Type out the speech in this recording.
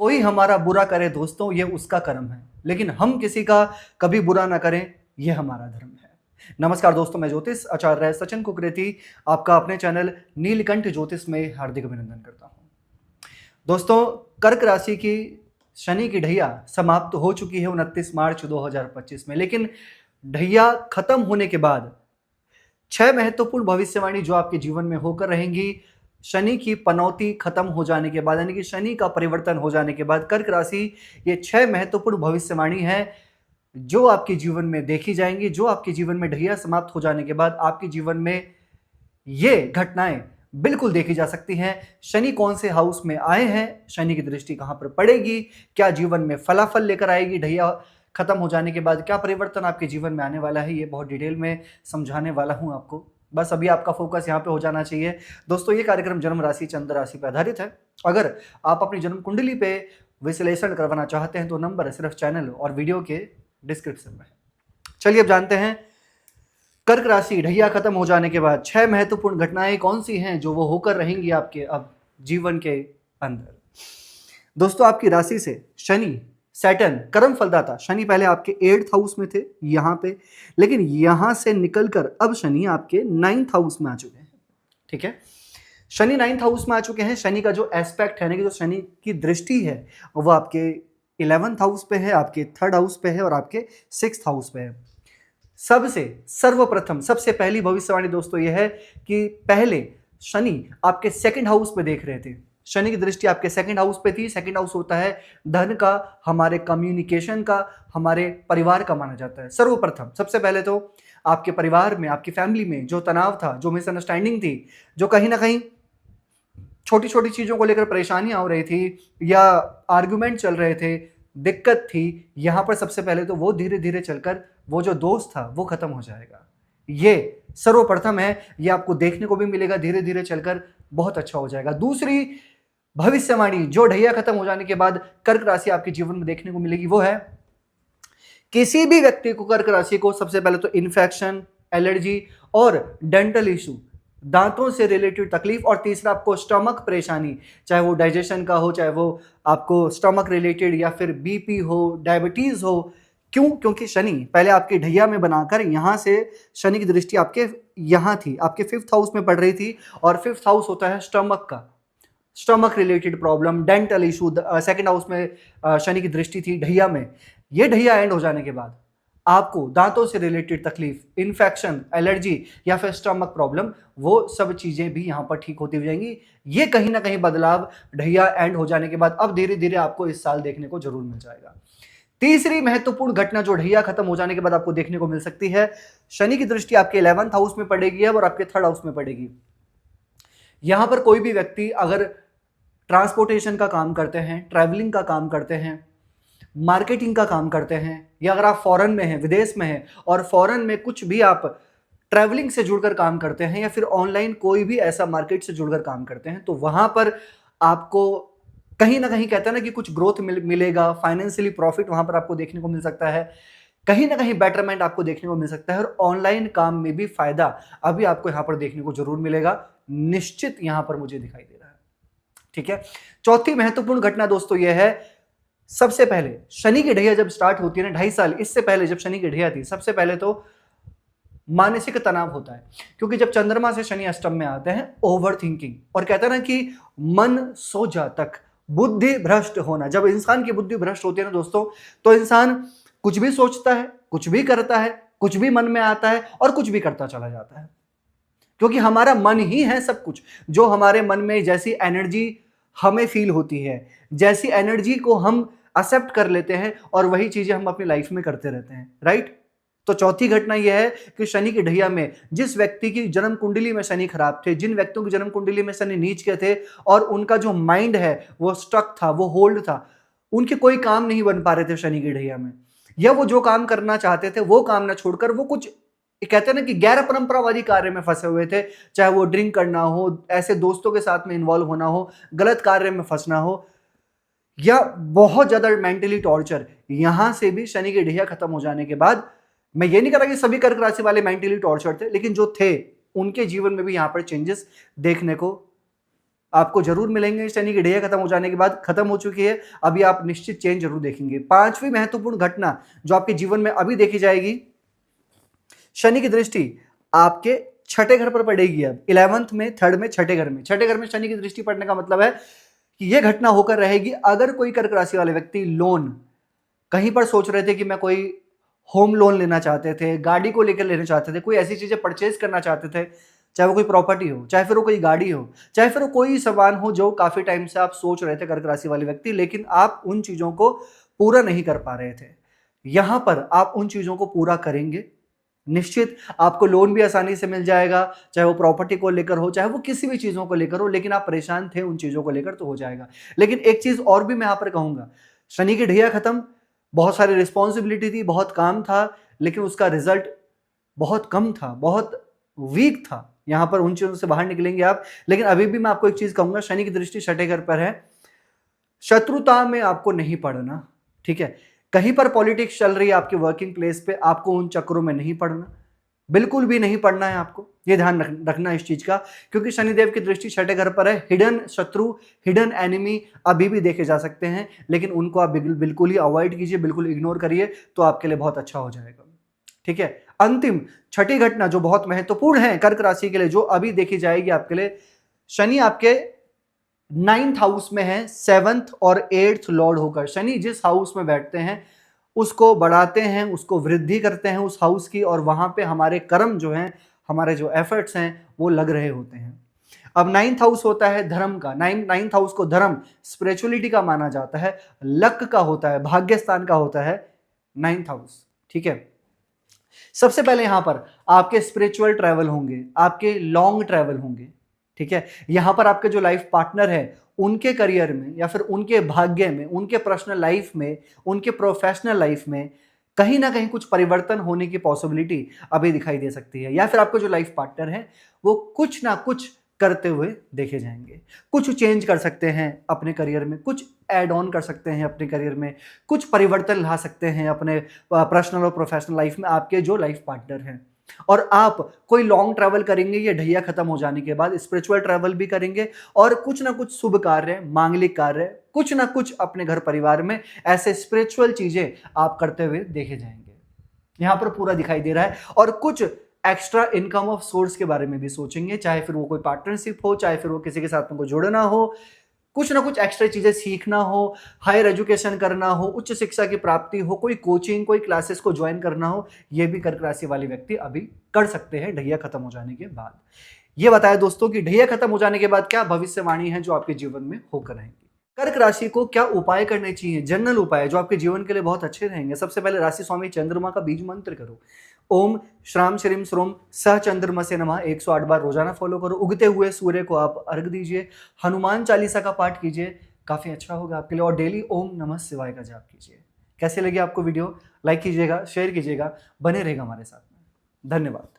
कोई हमारा बुरा करे दोस्तों ये उसका कर्म है, लेकिन हम किसी का कभी बुरा ना करें ये हमारा धर्म है। नमस्कार दोस्तों, मैं ज्योतिष आचार्य सचिन कुकरेती आपका अपने चैनल नीलकंठ ज्योतिष में हार्दिक अभिनंदन करता हूं। दोस्तों, कर्क राशि की शनि की ढैया समाप्त हो चुकी है 29 मार्च 2025 में, लेकिन ढैया खत्म होने के बाद 6 महत्वपूर्ण भविष्यवाणी जो आपके जीवन में होकर रहेंगी, शनि की पनौती खत्म हो जाने के बाद, यानी कि शनि का परिवर्तन हो जाने के बाद कर्क राशि ये 6 महत्वपूर्ण भविष्यवाणी है जो आपके जीवन में देखी जाएंगी, जो आपके जीवन में ढैया समाप्त हो जाने के बाद आपके जीवन में ये घटनाएं बिल्कुल देखी जा सकती हैं। शनि कौन से हाउस में आए हैं, शनि की दृष्टि कहां पर पड़ेगी, क्या जीवन में फलाफल लेकर आएगी, ढैया खत्म हो जाने के बाद क्या परिवर्तन आपके जीवन में आने वाला है, ये बहुत डिटेल में समझाने वाला हूं आपको। बस अभी आपका फोकस यहाँ पे हो जाना चाहिए। दोस्तों, ये कार्यक्रम जन्म राशि चंद्र राशि पर आधारित है। अगर आप अपनी जन्म कुंडली पे विश्लेषण करवाना चाहते हैं तो नंबर सिर्फ चैनल और वीडियो के डिस्क्रिप्शन में है। चलिए अब जानते हैं कर्क राशि ढैया खत्म हो जाने के बाद 6 महत्वपूर्ण घटनाएं कौन सी हैं जो वो होकर रहेंगी आपके अब जीवन के अंदर। दोस्तों, आपकी राशि से शनि सैटर्न कर्म फलदाता शनि पहले आपके 8th हाउस में थे यहां पे, लेकिन यहां से निकलकर अब शनि आपके 9th हाउस में आ चुके हैं। ठीक है, शनि 9th हाउस में आ चुके हैं। शनि का जो एस्पेक्ट है ना, कि जो शनि की दृष्टि है वो आपके 11th हाउस पे है, आपके 3rd हाउस पे है और आपके 6th हाउस पे है। सबसे सर्वप्रथम सबसे पहली भविष्यवाणी दोस्तों यह है कि पहले शनि आपके 2nd हाउस पे देख रहे थे। शनि की दृष्टि आपके 2nd हाउस पे थी। 2nd हाउस होता है धन का, हमारे कम्युनिकेशन का, हमारे परिवार का माना जाता है। सर्वप्रथम सबसे पहले तो आपके परिवार में, आपकी फैमिली में जो तनाव था, जो मिसअंडरस्टैंडिंग थी, जो कहीं ना कहीं छोटी छोटी चीजों को लेकर परेशानियां हो रही थी या आर्गुमेंट चल रहे थे, दिक्कत थी, यहां पर सबसे पहले तो वो धीरे धीरे चलकर वो जो दोस्त था वो खत्म हो जाएगा। ये सर्वप्रथम है, ये आपको देखने को भी मिलेगा, धीरे धीरे चलकर बहुत अच्छा हो जाएगा। दूसरी भविष्यवाणी जो ढैया खत्म हो जाने के बाद कर्क राशि आपके जीवन में देखने को मिलेगी वो है किसी भी व्यक्ति को, कर्क राशि को सबसे पहले तो इन्फेक्शन, एलर्जी और डेंटल इशू, दांतों से रिलेटेड तकलीफ, और तीसरा आपको स्टमक परेशानी, चाहे वो डाइजेशन का हो, चाहे वो आपको स्टमक रिलेटेड या फिर बीपी हो, डायबिटीज हो। क्यों? क्योंकि शनि पहले आपके ढैया में बनाकर यहां से शनि की दृष्टि आपके यहां थी, आपके 5th हाउस में पड़ रही थी, और 5th हाउस होता है स्टमक का, stomach related problem, dental issue. 2nd house में शनि की दृष्टि थी ढैया में। ये ढैया एंड हो जाने के बाद आपको दांतों से रिलेटेड तकलीफ, इन्फेक्शन, एलर्जी या फिर स्टमक प्रॉब्लम, वो सब चीजें भी यहां पर ठीक होती जाएंगी। ये कहीं ना कहीं बदलाव ढैया एंड हो जाने के बाद अब धीरे धीरे आपको इस साल देखने को जरूर मिल जाएगा। तीसरी महत्वपूर्ण घटना जो ढैया खत्म हो जाने के बाद आपको देखने को मिल सकती है, शनि की दृष्टि आपके 11th हाउस में पड़ेगी और आपके 3rd हाउस में पड़ेगी। यहां पर कोई भी व्यक्ति अगर ट्रांसपोर्टेशन का काम करते हैं, ट्रैवलिंग का काम करते हैं, मार्केटिंग का काम करते हैं, या अगर आप फॉरेन में हैं, विदेश में हैं और फॉरेन में कुछ भी आप ट्रैवलिंग से जुड़कर काम करते हैं, या फिर ऑनलाइन कोई भी ऐसा मार्केट से जुड़कर काम करते हैं, तो वहां पर आपको कहीं ना कहीं कहते हैं ना कि कुछ ग्रोथ मिलेगा, फाइनेंशियली प्रॉफिट वहां पर आपको देखने को मिल सकता है, कहीं ना कहीं बेटरमेंट आपको देखने को मिल सकता है, और ऑनलाइन काम में भी फायदा अभी आपको यहां पर देखने को जरूर मिलेगा, निश्चित यहां पर मुझे दिखाई दे रहा है। ठीक है, चौथी महत्वपूर्ण घटना दोस्तों यह है, सबसे पहले शनि की ढैया जब स्टार्ट होती है ना, 2.5 साल इससे पहले जब शनि की ढैया थी, सबसे पहले तो मानसिक तनाव होता है, क्योंकि जब चंद्रमा से शनि अष्टम में आते हैं, ओवर थिंकिंग, और कहते हैं ना कि मन सो जा तक, बुद्धि भ्रष्ट होना। जब इंसान की बुद्धि भ्रष्ट होती है ना दोस्तों, तो इंसान कुछ भी सोचता है, कुछ भी करता है, कुछ भी मन में आता है और कुछ भी करता चला जाता है, क्योंकि हमारा मन ही है सब कुछ। जो हमारे मन में जैसी एनर्जी हमें फील होती है, जैसी एनर्जी को हम एक्सेप्ट कर लेते हैं और वही चीजें हम अपनी लाइफ में करते रहते हैं। राइट? तो चौथी घटना यह है कि शनि की ढैया में जिस व्यक्ति की जन्म कुंडली में शनि खराब थे, जिन व्यक्तियों की जन्म कुंडली में शनि नीच के थे और उनका जो माइंड है वो स्टक था, वो होल्ड था, उनके कोई काम नहीं बन पा रहे थे शनि की ढैया में, या वो जो काम करना चाहते थे वो काम ना छोड़कर वो कुछ कहते हैं ना कि गैर परंपरावादी कार्य में फंसे हुए थे, चाहे वो ड्रिंक करना हो, ऐसे दोस्तों के साथ में इन्वॉल्व होना हो, गलत कार्य में फंसना हो, या बहुत ज्यादा मेंटली टॉर्चर। यहां से भी शनि की ढैया खत्म हो जाने के बाद, मैं ये नहीं कह रहा कि सभी कर्क राशि वाले मेंटली टॉर्चर थे, लेकिन जो थे उनके जीवन में भी यहां पर चेंजेस देखने को आपको जरूर मिलेंगे। शनि की ढैया खत्म हो जाने के बाद, खत्म हो चुकी है, अभी आप निश्चित चेंज जरूर देखेंगे। पांचवी महत्वपूर्ण घटना जो आपके जीवन में अभी देखी जाएगी, शनि की दृष्टि आपके छठे घर पर पड़ेगी। अब 11th में, थर्ड में, छठे घर में, छठे घर में शनि की दृष्टि पड़ने का मतलब है कि यह घटना होकर रहेगी अगर कोई कर्क राशि वाले व्यक्ति लोन कहीं पर सोच रहे थे कि मैं कोई होम लोन लेना चाहते थे, गाड़ी को लेकर लेना चाहते थे, कोई ऐसी चीजें परचेज करना चाहते थे, चाहे वो कोई प्रॉपर्टी हो, चाहे फिर वो कोई गाड़ी हो, चाहे फिर वो कोई सामान हो जो काफी टाइम से आप सोच रहे थे कर्क राशि वाले व्यक्ति, लेकिन आप उन चीजों को पूरा नहीं कर पा रहे थे। यहां पर आप उन चीजों को पूरा करेंगे, निश्चित आपको लोन भी आसानी से मिल जाएगा, चाहे वो प्रॉपर्टी को लेकर हो, चाहे वो किसी भी चीजों को लेकर हो, लेकिन आप परेशान थे उन चीजों को लेकर तो हो जाएगा। लेकिन एक चीज और भी मैं यहां पर कहूंगा, शनि की ढैया खत्म, बहुत सारी रिस्पॉन्सिबिलिटी थी, बहुत काम था, लेकिन उसका रिजल्ट बहुत कम था, बहुत वीक था। यहां पर उन चीजों से बाहर निकलेंगे आप। लेकिन अभी भी मैं आपको एक चीज कहूंगा, शनि की दृष्टि छठे घर पर है, शत्रुता में आपको नहीं पड़ना, ठीक है। कहीं पर पॉलिटिक्स चल रही है आपके वर्किंग प्लेस पे, आपको उन चक्रों में नहीं पड़ना, बिल्कुल भी नहीं पड़ना है आपको, ये ध्यान रखना इस चीज का, क्योंकि शनिदेव की दृष्टि छठे घर पर है। हिडन शत्रु, हिडन एनिमी अभी भी देखे जा सकते हैं, लेकिन उनको आप बिल्कुल ही अवॉइड कीजिए, बिल्कुल इग्नोर करिए, तो आपके लिए बहुत अच्छा हो जाएगा, ठीक है। अंतिम छठी घटना जो बहुत महत्वपूर्ण है कर्क राशि के लिए, जो अभी देखी जाएगी आपके लिए, शनि आपके 9th हाउस में है, 7th और 8th लॉर्ड होकर। शनि जिस हाउस में बैठते हैं उसको बढ़ाते हैं, उसको वृद्धि करते हैं उस हाउस की, और वहां पे हमारे कर्म जो हैं, हमारे जो एफर्ट्स हैं वो लग रहे होते हैं। अब 9th हाउस होता है धर्म का, 9th हाउस को धर्म, स्पिरिचुअलिटी का माना जाता है, लक का होता है, भाग्य स्थान का होता है 9th हाउस, ठीक है। सबसे पहले यहां पर आपके स्पिरिचुअल ट्रैवल होंगे, आपके लॉन्ग ट्रैवल होंगे, ठीक है। यहां पर आपके जो लाइफ पार्टनर है उनके करियर में, या फिर उनके भाग्य में, उनके पर्सनल लाइफ में, उनके प्रोफेशनल लाइफ में कहीं ना कहीं कुछ परिवर्तन होने की पॉसिबिलिटी अभी दिखाई दे सकती है। या फिर आपके जो लाइफ पार्टनर है वो कुछ ना कुछ करते हुए देखे जाएंगे, कुछ चेंज कर सकते हैं अपने करियर में, कुछ ऐड ऑन कर सकते हैं अपने करियर में, कुछ परिवर्तन ला सकते हैं अपने पर्सनल और प्रोफेशनल लाइफ में आपके जो लाइफ पार्टनर हैं। और आप कोई लॉन्ग ट्रैवल करेंगे ये ढैया खत्म हो जाने के बाद, स्पिरिचुअल ट्रैवल भी करेंगे, और कुछ ना कुछ शुभ कार्य, मांगलिक कार्य, कुछ ना कुछ अपने घर परिवार में ऐसे स्पिरिचुअल चीजें आप करते हुए देखे जाएंगे, यहां पर पूरा दिखाई दे रहा है। और कुछ एक्स्ट्रा इनकम ऑफ सोर्स के बारे में भी सोचेंगे, चाहे फिर वो कोई पार्टनरशिप हो, चाहे फिर वो किसी के साथ में कोई जुड़ना हो, कुछ ना कुछ एक्स्ट्रा चीजें सीखना हो, हायर एजुकेशन करना हो, उच्च शिक्षा की प्राप्ति हो, कोई कोचिंग, कोई क्लासेस को ज्वाइन करना हो, ये भी कर्क राशि वाले व्यक्ति अभी कर सकते हैं ढैया खत्म हो जाने के बाद। ये बताया दोस्तों कि ढैया खत्म हो जाने के बाद क्या भविष्यवाणी है जो आपके जीवन में होकर रहेंगी। कर्क राशि को क्या उपाय करने चाहिए, जनरल उपाय जो आपके जीवन के लिए बहुत अच्छे रहेंगे। सबसे पहले राशि स्वामी चंद्रमा का बीज मंत्र करो, ओम श्राम श्रीम श्रोम सह चंद्रमा से नमः 108 बार रोजाना फॉलो करो। उगते हुए सूर्य को आप अर्घ दीजिए, हनुमान चालीसा का पाठ कीजिए, काफी अच्छा होगा आपके लिए। और डेली ओम नमः शिवाय का जाप कीजिए। कैसे लगी आपको वीडियो, लाइक कीजिएगा, शेयर कीजिएगा, बने रहेगा हमारे साथ में। धन्यवाद।